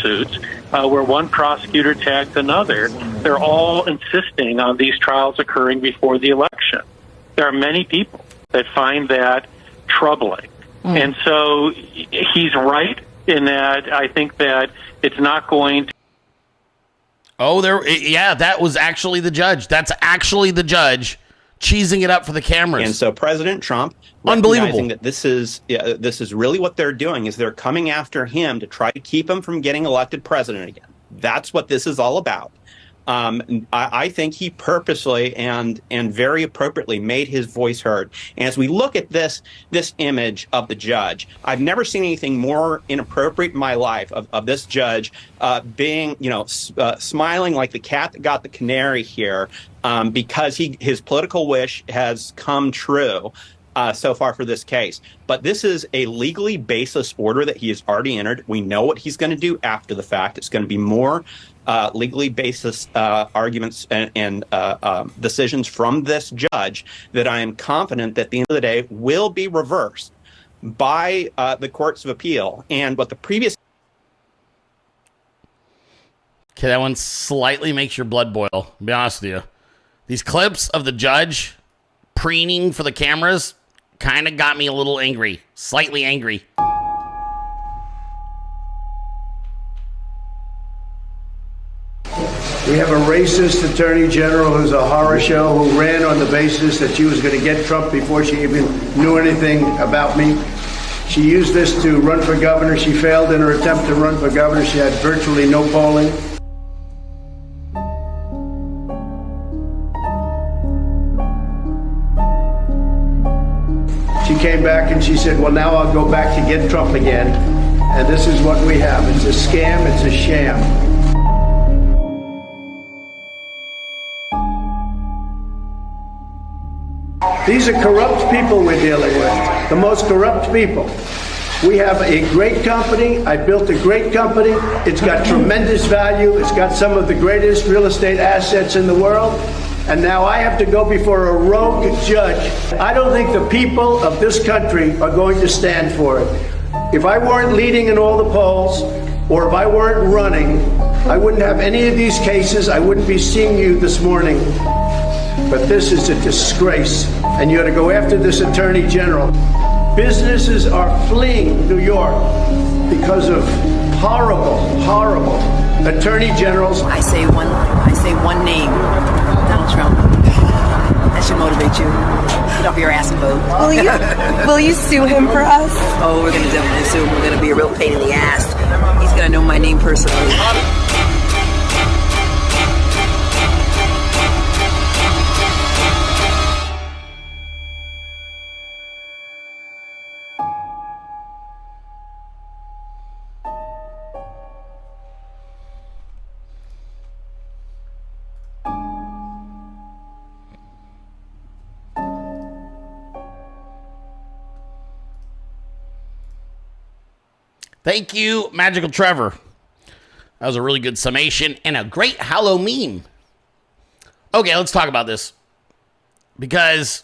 suits where one prosecutor tagged another. They're all insisting on these trials occurring before the election. There are many people that find that troubling. And so he's right in that I think that it's not going to. That was actually the judge. That's actually the judge cheesing it up for the cameras. And so President Trump, unbelievable, recognizing that this is really what they're doing, is they're coming after him to try to keep him from getting elected president again. That's what this is all about. I think he purposely and very appropriately made his voice heard. And as we look at this image of the judge, I've never seen anything more inappropriate in my life of this judge being, smiling like the cat that got the canary here, because his political wish has come true. So far for this case. But this is a legally baseless order that he has already entered. We know what he's going to do after the fact. It's going to be more legally baseless arguments and decisions from this judge that I am confident that at the end of the day will be reversed by the courts of appeal. And what the previous... Okay, that one slightly makes your blood boil, to be honest with you. These clips of the judge preening for the cameras kind of got me a little angry, slightly angry. We have a racist attorney general who's a horror show, who ran on the basis that she was going to get Trump before she even knew anything about me. She used this to run for governor. She failed in her attempt to run for governor. She had virtually no polling. She came back and she said, well, now I'll go back to get Trump again. And this is what we have. It's a scam. It's a sham. These are corrupt people we're dealing with, the most corrupt people. We have a great company. I built a great company. It's got tremendous value. It's got some of the greatest real estate assets in the world. And now I have to go before a rogue judge. I don't think the people of this country are going to stand for it. If I weren't leading in all the polls, or if I weren't running, I wouldn't have any of these cases. I wouldn't be seeing you this morning. But this is a disgrace, and you ought to go after this attorney general. Businesses are fleeing New York because of horrible, horrible attorney generals. I say one name, Donald Trump. That should motivate you. Get off your ass and vote. Will you sue him for us? Oh, we're gonna definitely sue him. We're gonna be a real pain in the ass. He's gonna know my name personally. Thank you, Magical Trevor. That was a really good summation and a great Hallow meme. Okay, let's talk about this. Because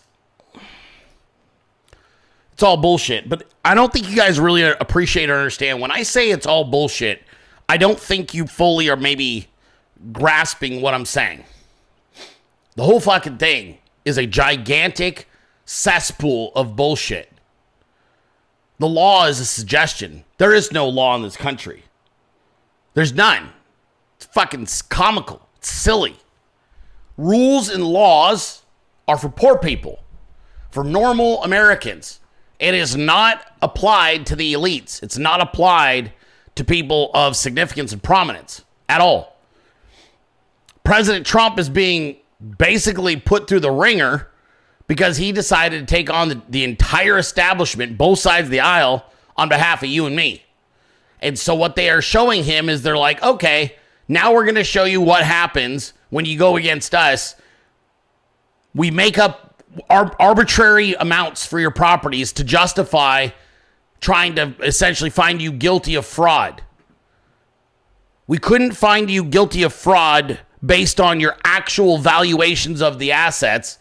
it's all bullshit. But I don't think you guys really appreciate or understand. When I say it's all bullshit, I don't think you fully are maybe grasping what I'm saying. The whole fucking thing is a gigantic cesspool of bullshit. The law is a suggestion. There is no law in this country. There's none. It's fucking comical. It's silly. Rules and laws are for poor people, for normal Americans. It is not applied to the elites. It's not applied to people of significance and prominence at all. President Trump is being basically put through the ringer because he decided to take on the entire establishment, both sides of the aisle, on behalf of you and me. And so what they are showing him is they're like, okay, now we're going to show you what happens when you go against us. We make up arbitrary amounts for your properties to justify trying to essentially find you guilty of fraud. We couldn't find you guilty of fraud based on your actual valuations of the assets,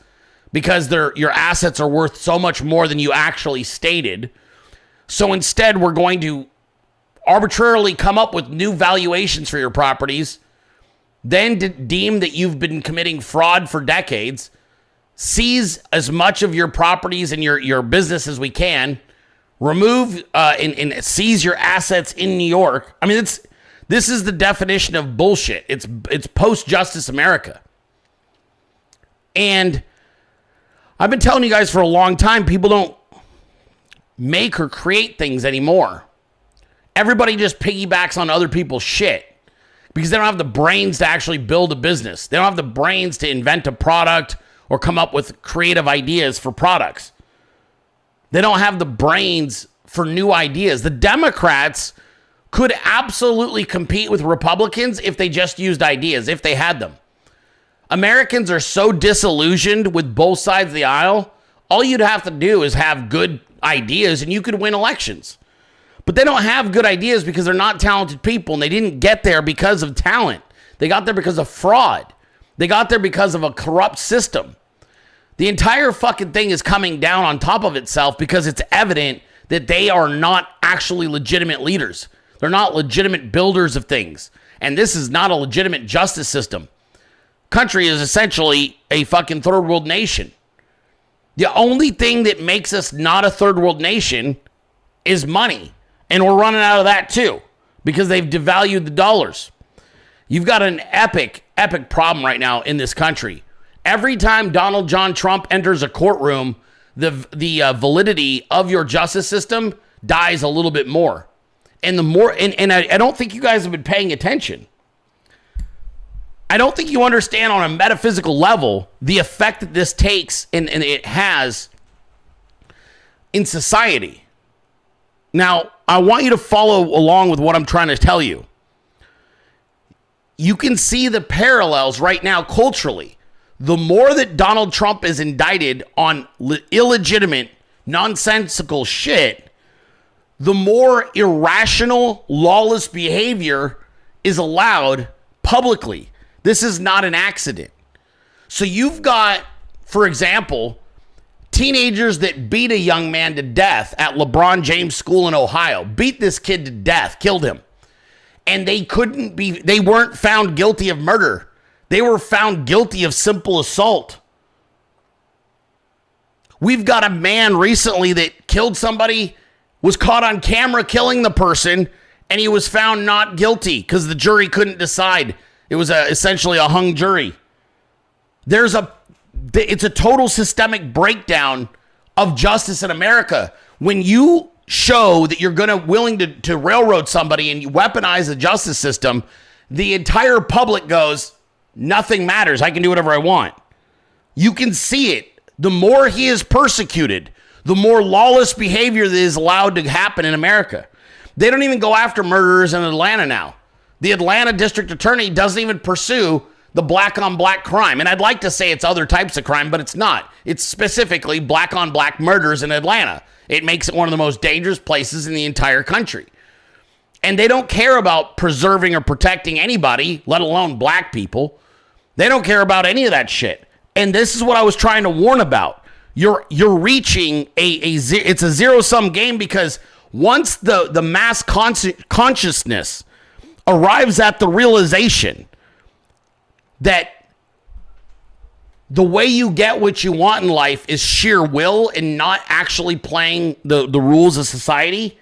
because your assets are worth so much more than you actually stated. So instead, we're going to arbitrarily come up with new valuations for your properties, then deem that you've been committing fraud for decades, seize as much of your properties and your business as we can, remove and seize your assets in New York. I mean, this is the definition of bullshit. It's post-justice America. And I've been telling you guys for a long time, people don't make or create things anymore. Everybody just piggybacks on other people's shit because they don't have the brains to actually build a business. They don't have the brains to invent a product or come up with creative ideas for products. They don't have the brains for new ideas. The Democrats could absolutely compete with Republicans if they just used ideas, if they had them. Americans are so disillusioned with both sides of the aisle, all you'd have to do is have good ideas and you could win elections. But they don't have good ideas because they're not talented people, and they didn't get there because of talent. They got there because of fraud. They got there because of a corrupt system. The entire fucking thing is coming down on top of itself because it's evident that they are not actually legitimate leaders. They're not legitimate builders of things. And this is not a legitimate justice system. Country is essentially a fucking third world nation. The only thing that makes us not a third world nation is money. And we're running out of that too because they've devalued the dollars. You've got an epic problem right now in this country. Every time Donald John Trump enters a courtroom, the validity of your justice system dies a little bit more. And the more, and I don't think you guys have been paying attention. I don't think you understand on a metaphysical level the effect that this takes and it has in society. Now, I want you to follow along with what I'm trying to tell you. You can see the parallels right now culturally. The more that Donald Trump is indicted on illegitimate, nonsensical shit, the more irrational, lawless behavior is allowed publicly. This is not an accident. So you've got, for example, teenagers that beat a young man to death at LeBron James School in Ohio. Beat this kid to death, killed him. And they weren't found guilty of murder. They were found guilty of simple assault. We've got a man recently that killed somebody, was caught on camera killing the person, and he was found not guilty because the jury couldn't decide. It was essentially a hung jury. It's a total systemic breakdown of justice in America. When you show that you're willing to railroad somebody and you weaponize the justice system, the entire public goes, nothing matters. I can do whatever I want. You can see it. The more he is persecuted, the more lawless behavior that is allowed to happen in America. They don't even go after murderers in Atlanta now. The Atlanta district attorney doesn't even pursue the black on black crime. And I'd like to say it's other types of crime, but it's not. It's specifically black on black murders in Atlanta. It makes it one of the most dangerous places in the entire country. And they don't care about preserving or protecting anybody, let alone black people. They don't care about any of that shit. And this is what I was trying to warn about. You're reaching it's a zero-sum game because once the mass consciousness arrives at the realization that the way you get what you want in life is sheer will and not actually playing the rules of society,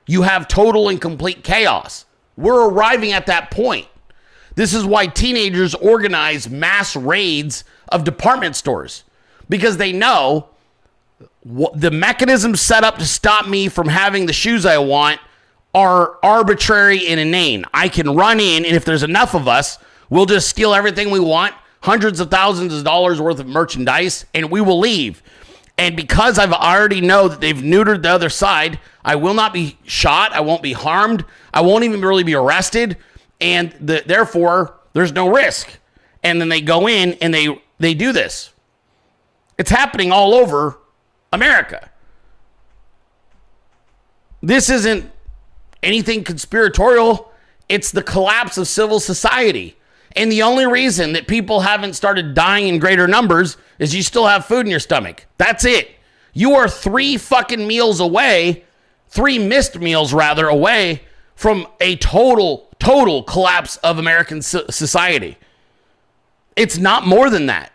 you have total and complete chaos. We're arriving at that point. This is why teenagers organize mass raids of department stores, because they know the mechanisms set up to stop me from having the shoes I want are arbitrary and inane. I can run in, and if there's enough of us, we'll just steal everything we want, hundreds of thousands of dollars worth of merchandise, and we will leave. And because I've already know that they've neutered the other side, I will not be shot. I won't be harmed. I won't even really be arrested. And therefore, there's no risk. And then they go in and they do this. It's happening all over America. This isn't anything conspiratorial. It's the collapse of civil society. And the only reason that people haven't started dying in greater numbers is you still have food in your stomach. That's it. You are 3 fucking meals away, 3 missed meals rather away from a total collapse of American society. It's not more than that.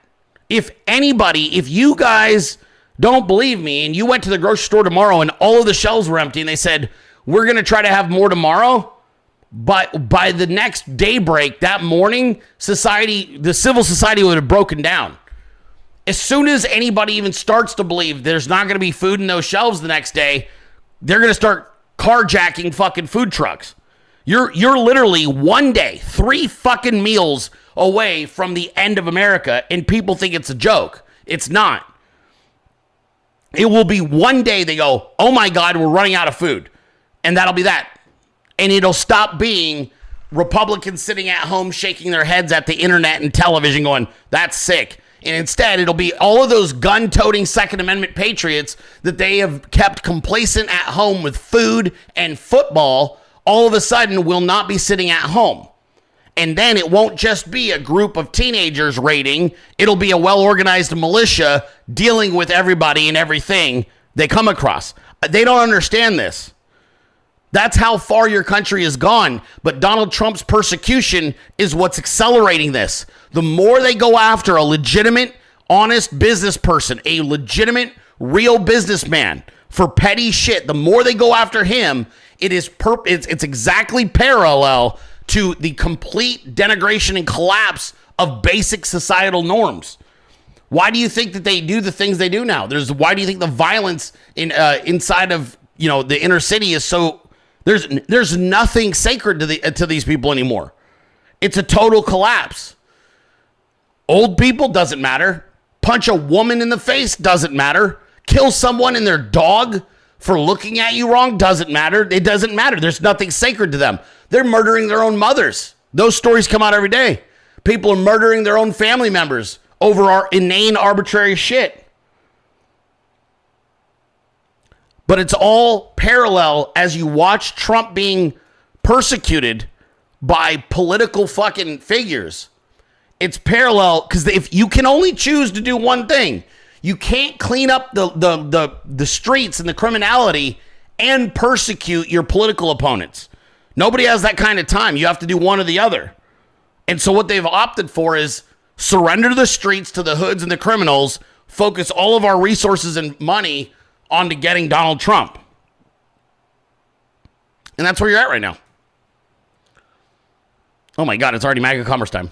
If you guys don't believe me and you went to the grocery store tomorrow and all of the shelves were empty and they said, we're going to try to have more tomorrow, but by the next daybreak, that morning, the civil society would have broken down. As soon as anybody even starts to believe there's not going to be food in those shelves the next day, they're going to start carjacking fucking food trucks. You're literally one day, 3 fucking meals away from the end of America, and people think it's a joke. It's not. It will be one day they go, oh my God, we're running out of food. And that'll be that. And it'll stop being Republicans sitting at home shaking their heads at the internet and television going, that's sick. And instead, it'll be all of those gun-toting Second Amendment patriots that they have kept complacent at home with food and football, all of a sudden will not be sitting at home. And then it won't just be a group of teenagers raiding. It'll be a well-organized militia dealing with everybody and everything they come across. They don't understand this. That's how far your country has gone. But Donald Trump's persecution is what's accelerating this. The more they go after a legitimate, honest business person, a legitimate, real businessman for petty shit, the more they go after him, it's exactly parallel to the complete denigration and collapse of basic societal norms. Why do you think that they do the things they do now? Why do you think the violence inside of the inner city is so? There's nothing sacred to these people anymore. It's a total collapse. Old people doesn't matter. Punch a woman in the face doesn't matter. Kill someone and their dog for looking at you wrong doesn't matter. It doesn't matter. There's nothing sacred to them. They're murdering their own mothers. Those stories come out every day. People are murdering their own family members over our inane, arbitrary shit. But it's all parallel as you watch Trump being persecuted by political fucking figures. It's parallel because if you can only choose to do one thing, you can't clean up the streets and the criminality and persecute your political opponents. Nobody has that kind of time. You have to do one or the other. And so what they've opted for is surrender the streets to the hoods and the criminals, focus all of our resources and money onto getting Donald Trump. And that's where you're at right now. Oh my God, it's already MAGA commerce time.